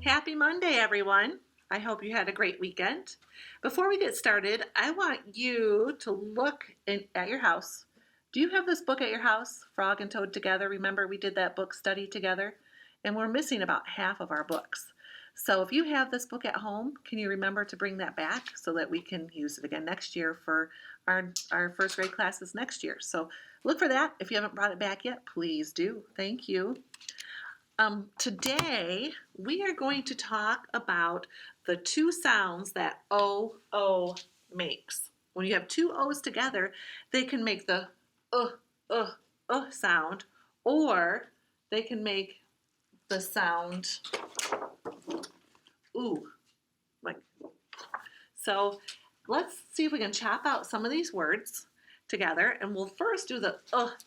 Happy Monday, everyone. I hope you had a great weekend. Before we get started, I want you to look at your house. Do you have this book at your house, Frog and Toad Together? Remember we did that book study together? And we're missing about half of our books. So if you have this book at home, can you remember to bring that back so that we can use it again next year for our first grade classes next year? So look for that. If you haven't brought it back yet, please do. Thank you. Today, we are going to talk about the two sounds that O makes. When you have two O's together, they can make the sound, or they can make the sound ooh. Like. So let's see if we can chop out some of these words together, and we'll first do the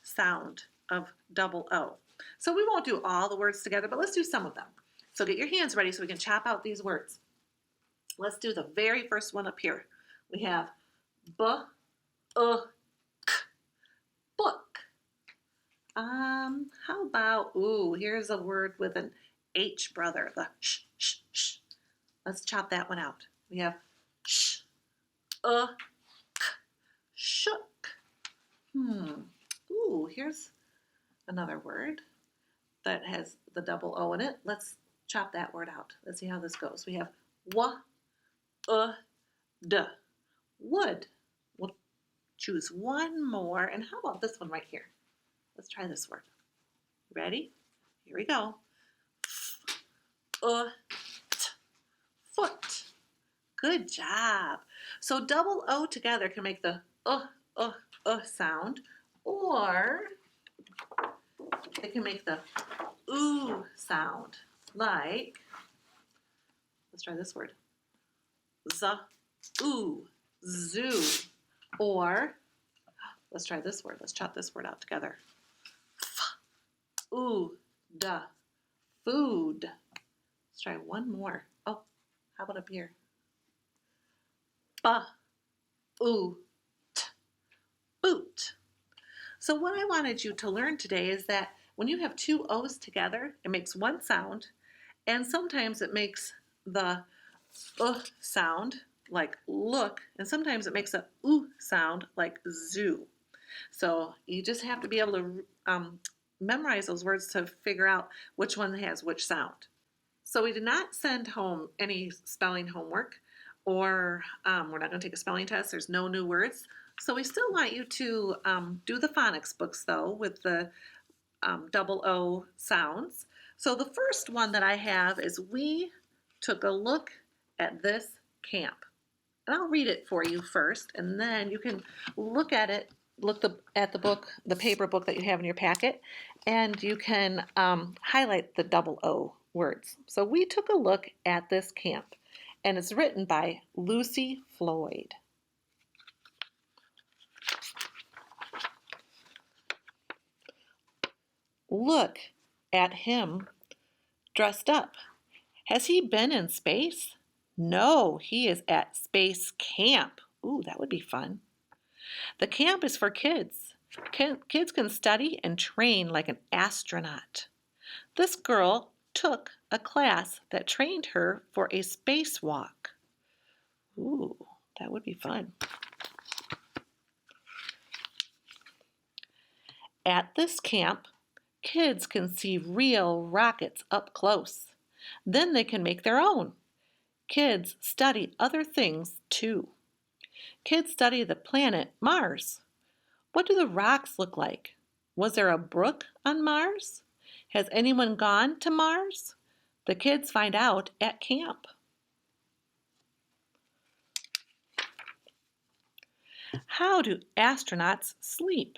sound of double O. So we won't do all the words together, but let's do some of them. So get your hands ready so we can chop out these words. Let's do the very first one up here. We have k, book. How about, here's a word with an H, brother, the sh. Let's chop that one out. We have sh, k, shook. Here's another word that has the double O in it. Let's chop that word out. Let's see how this goes. We have d, wood. We'll choose one more. And how about this one right here? Let's try this word. Ready? Here we go. Foot. Good job. So double O together can make the sound, or it can make the ooh sound, like, let's try this word, zoo. Or, let's try this word. Let's chop this word out together. Food. Let's try one more. How about up here? Boot. So what I wanted you to learn today is that when you have two O's together, it makes one sound, and sometimes it makes the sound like look, and sometimes it makes a sound like zoo. So you just have to be able to memorize those words to figure out which one has which sound. So we did not send home any spelling homework, or we're not going to take a spelling test. There's no new words. So we still want you to do the phonics books, though, with the double O sounds. So the first one that I have is we took a look at this camp. And I'll read it for you first, and then you can look at it, at the book, the paper book that you have in your packet, and you can highlight the double O words. So we took a look at this camp, and it's written by Lucy Floyd. Look at him dressed up. Has he been in space? No, he is at space camp. Ooh, that would be fun. The camp is for kids. Kids can study and train like an astronaut. This girl took a class that trained her for a spacewalk. Ooh, that would be fun. At this camp, kids can see real rockets up close. Then they can make their own. Kids study other things too. Kids study the planet Mars. What do the rocks look like? Was there a brook on Mars? Has anyone gone to Mars? The kids find out at camp. How do astronauts sleep?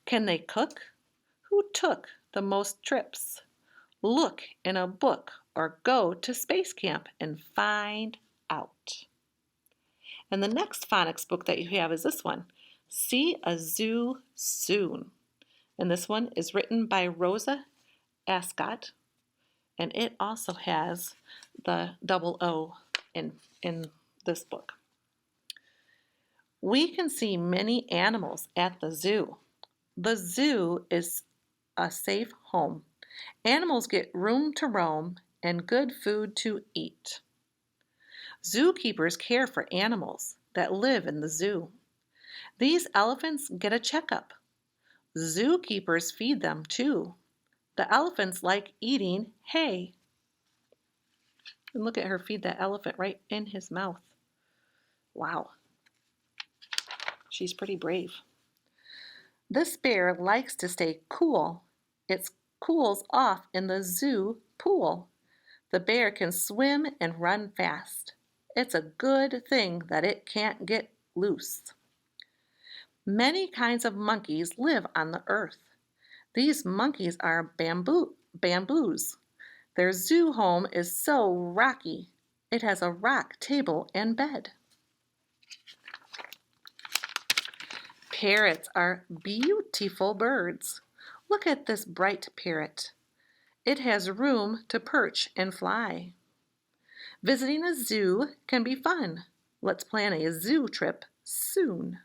Can they cook? Who took the most trips? Look in a book or go to space camp and find out. And the next phonics book that you have is this one, See a Zoo Soon. And this one is written by Rosa Ascott, and it also has the double O in this book. We can see many animals at the zoo. The zoo is a safe home. Animals get room to roam and good food to eat. Zookeepers care for animals that live in the zoo. These elephants get a checkup. Zookeepers feed them too. The elephants like eating hay. And look at her feed that elephant right in his mouth. Wow. She's pretty brave. This bear likes to stay cool. It cools off in the zoo pool. The bear can swim and run fast. It's a good thing that it can't get loose. Many kinds of monkeys live on the earth. These monkeys are bamboos. Their zoo home is so rocky. It has a rock table and bed. Parrots are beautiful birds. Look at this bright parrot. It has room to perch and fly. Visiting a zoo can be fun. Let's plan a zoo trip soon.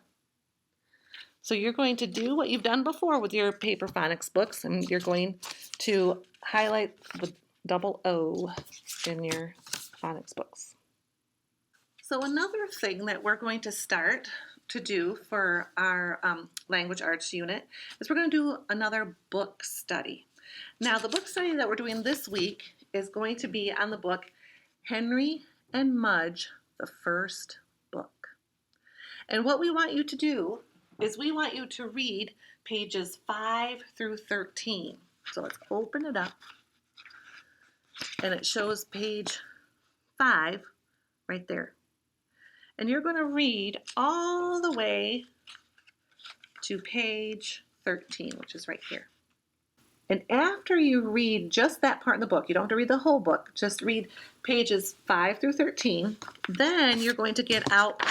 So you're going to do what you've done before with your paper phonics books, and you're going to highlight the double O in your phonics books. So another thing that we're going to start to do for our language arts unit is we're going to do another book study. Now the book study that we're doing this week is going to be on the book Henry and Mudge, the First Book. And what we want you to do is we want you to read pages 5 through 13. So let's open it up. And it shows page 5 right there. And you're going to read all the way to page 13, which is right here. And after you read just that part in the book, you don't have to read the whole book, just read pages 5 through 13, then you're going to get out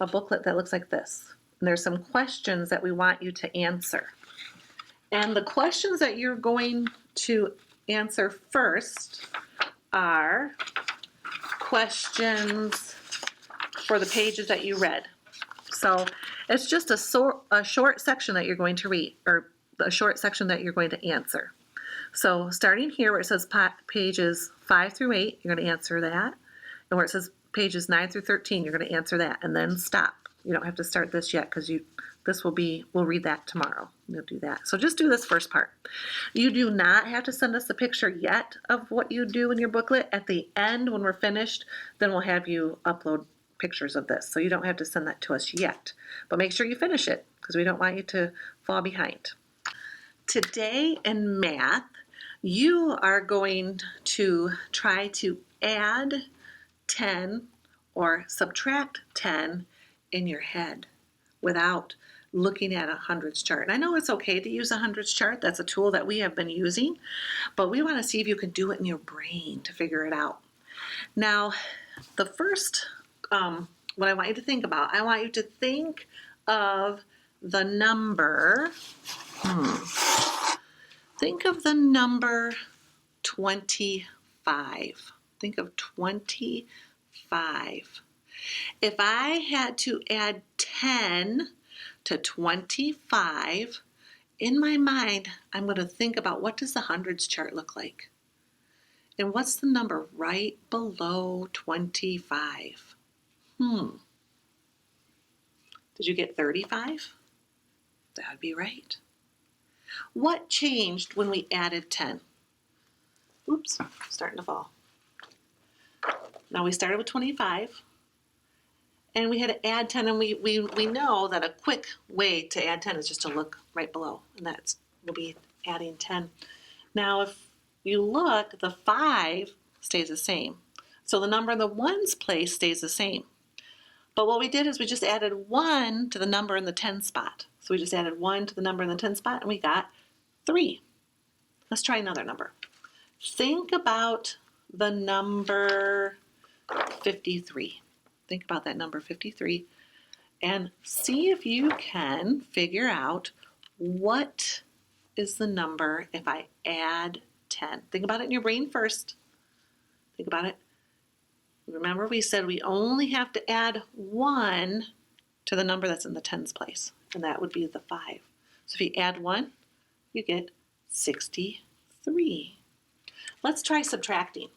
a booklet that looks like this. And there's some questions that we want you to answer. And the questions that you're going to answer first are questions for the pages that you read. So it's just a short section that you're going to read, or a short section that you're going to answer. So starting here where it says pages 5 through 8, you're going to answer that. And where it says pages 9 through 13, you're going to answer that, and then stop. You don't have to start this yet because we'll read that tomorrow. You'll do that. So just do this first part. You do not have to send us a picture yet of what you do in your booklet. At the end, when we're finished, then we'll have you upload pictures of this. So you don't have to send that to us yet. But make sure you finish it because we don't want you to fall behind. Today in math, you are going to try to add 10 or subtract 10 in your head without looking at a hundreds chart. And I know it's okay to use a hundreds chart. That's a tool that we have been using, but we want to see if you can do it in your brain to figure it out. Now, the first, what I want you to think about, I want you to think of the number, think of the number 25. Think of 25. If I had to add 10 to 25, in my mind, I'm going to think about what does the hundreds chart look like? And what's the number right below 25? Did you get 35? That would be right. What changed when we added 10? Oops, starting to fall. Now we started with 25. And we had to add 10, and we know that a quick way to add 10 is just to look right below, and we'll be adding 10. Now, if you look, the 5 stays the same. So the number in the ones place stays the same. But what we did is we just added 1 to the number in the 10 spot. So we just added 1 to the number in the 10 spot, and we got 3. Let's try another number. Think about the number 53. Think about that number 53 and see if you can figure out what is the number if I add 10. Think about it in your brain first. Think about it. Remember we said we only have to add 1 to the number that's in the tens place, and that would be the 5. So if you add 1, you get 63. Let's try subtracting.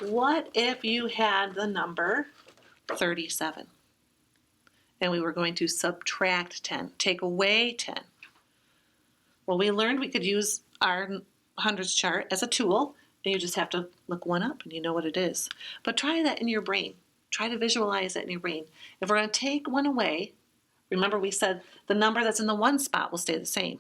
What if you had the number 37? And we were going to subtract 10, take away 10. Well, we learned we could use our hundreds chart as a tool, and you just have to look one up and you know what it is. But try that in your brain. Try to visualize it in your brain. If we're going to take one away, remember we said the number that's in the 1 spot will stay the same.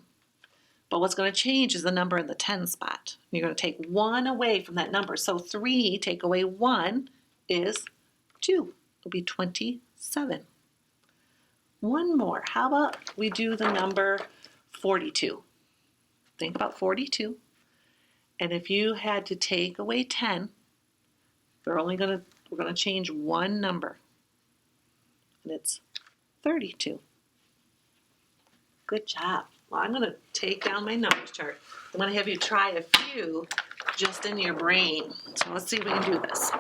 But what's going to change is the number in the 10 spot. You're going to take 1 away from that number. So 3 take away 1 is 2. It'll be 27. One more. How about we do the number 42? Think about 42. And if you had to take away 10, we're going to change one number. And it's 32. Good job. Well, I'm going to take down my numbers chart. I'm going to have you try a few just in your brain. So let's see if we can do this.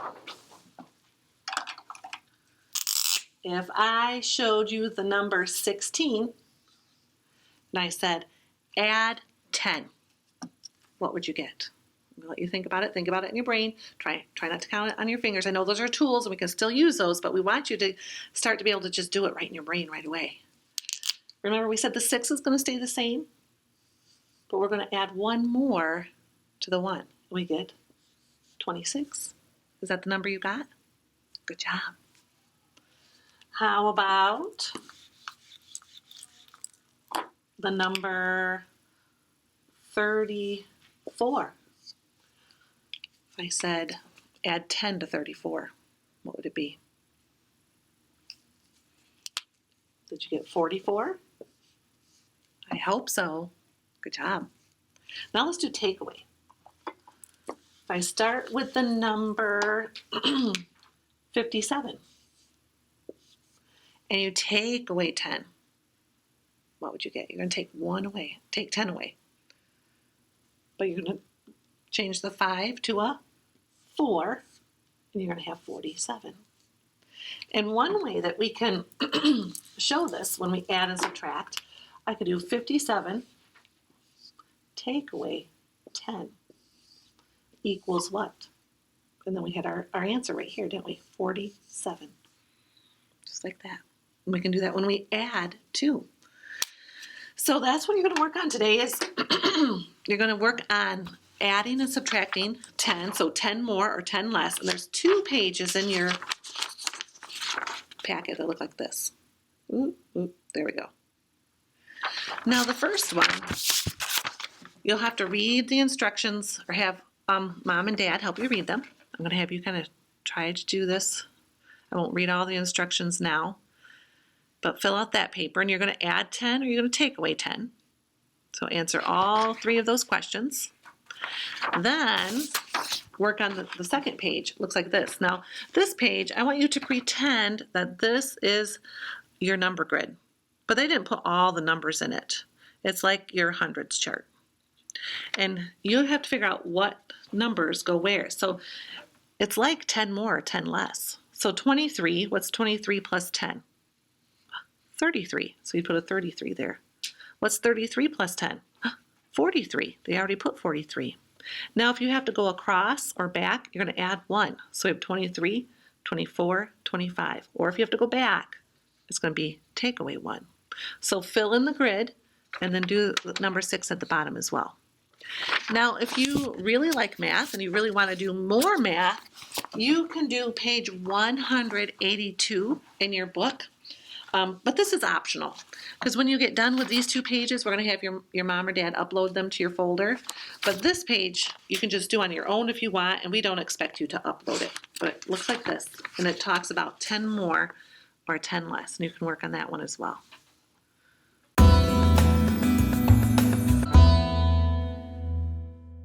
If I showed you the number 16 and I said, add 10, what would you get? I'm going to let you think about it. Think about it in your brain. Try not to count it on your fingers. I know those are tools and we can still use those, but we want you to start to be able to just do it right in your brain right away. Remember we said the 6 is going to stay the same, but we're going to add 1 more to the 1. We get 26. Is that the number you got? Good job. How about the number 34? If I said add 10 to 34, what would it be? Did you get 44? I hope so. Good job. Now let's do takeaway. If I start with the number 57 and you take away 10, what would you get? You're going to take 1 away, take 10 away. But you're going to change the 5 to a 4, and you're going to have 47. And one way that we can show this when we add and subtract, I could do 57 take away 10 equals what? And then we had our answer right here, didn't we? 47. Just like that. And we can do that when we add 2. So that's what you're going to work on today is you're going to work on adding and subtracting 10, so 10 more or 10 less. And there's 2 pages in your packet that look like this. Ooh, there we go. Now the first one, you'll have to read the instructions or have mom and dad help you read them. I'm going to have you kind of try to do this. I won't read all the instructions now, but fill out that paper and you're going to add 10 or you're going to take away 10. So answer all 3 of those questions. Then work on the second page. It looks like this. Now this page, I want you to pretend that this is your number grid, but they didn't put all the numbers in it. It's like your hundreds chart. And you have to figure out what numbers go where. So it's like 10 more or 10 less. So 23, what's 23 plus 10? 33. So you put a 33 there. What's 33 plus 10? 43. They already put 43. Now if you have to go across or back, you're going to add 1. So we have 23, 24, 25. Or if you have to go back, it's going to be take away 1. So fill in the grid and then do number 6 at the bottom as well. Now if you really like math and you really want to do more math, you can do page 182 in your book. But this is optional because when you get done with these 2 pages, we're going to have your mom or dad upload them to your folder. But this page you can just do on your own if you want, and we don't expect you to upload it. But it looks like this, and it talks about 10 more or 10 less, and you can work on that one as well.